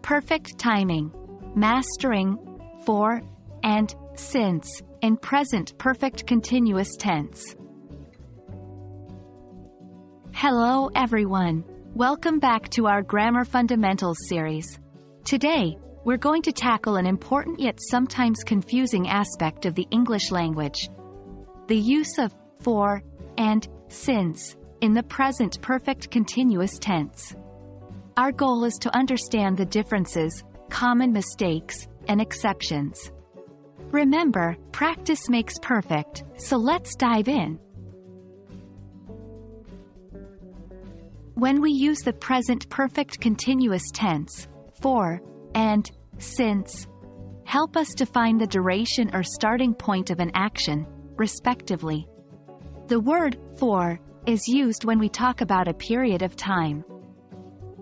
Perfect timing. Mastering for and since in present perfect continuous tense. Hello everyone. Welcome back to our Grammar Fundamentals series. Today, we're going to tackle an important yet sometimes confusing aspect of the English language: the use of for and since in the present perfect continuous tense. Our goal is to understand the differences, common mistakes, and exceptions. Remember, practice makes perfect, so let's dive in. When we use the present perfect continuous tense, for and since help us define the duration or starting point of an action, respectively. The word for is used when we talk about a period of time.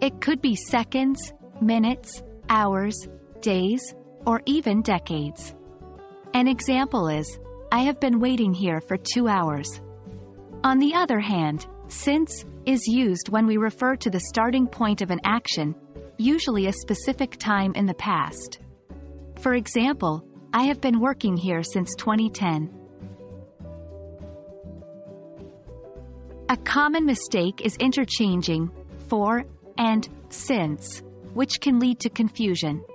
It could be seconds, minutes, hours, days, or even decades. An example is, I have been waiting here for 2 hours. On the other hand, since is used when we refer to the starting point of an action, usually a specific time in the past. For example, I have been working here since 2010. A common mistake is interchanging for and since, which can lead to confusion.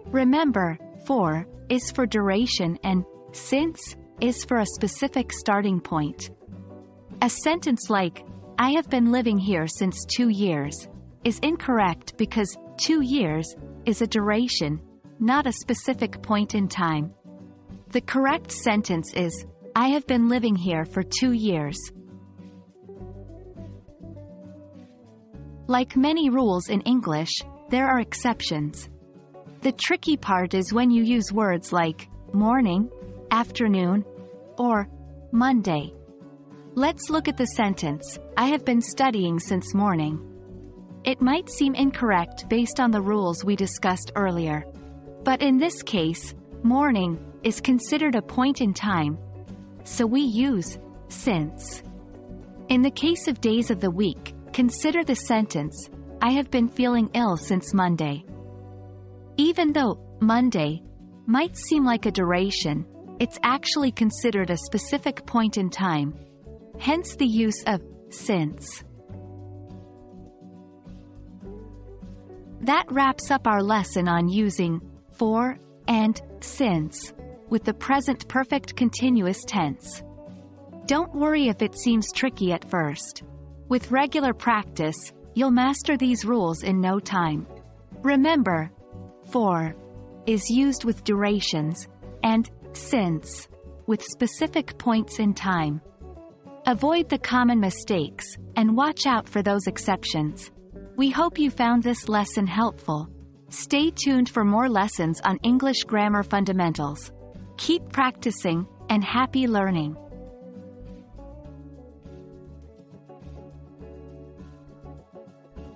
Remember, for is for duration and since is for a specific starting point. A sentence like, I have been living here since 2 years, is incorrect because 2 years is a duration, not a specific point in time. The correct sentence is, I have been living here for 2 years. Like many rules in English, there are exceptions. The tricky part is when you use words like morning, afternoon, or Monday. Let's look at the sentence, I have been studying since morning. It might seem incorrect based on the rules we discussed earlier. But in this case, morning is considered a point in time, so we use since. In the case of days of the week, consider the sentence, I have been feeling ill since Monday. Even though Monday might seem like a duration, it's actually considered a specific point in time. Hence the use of since. That wraps up our lesson on using for and since with the present perfect continuous tense. Don't worry if it seems tricky at first. With regular practice, you'll master these rules in no time. Remember, for is used with durations, and since with specific points in time. Avoid the common mistakes, and watch out for those exceptions. We hope you found this lesson helpful. Stay tuned for more lessons on English grammar fundamentals. Keep practicing, and happy learning!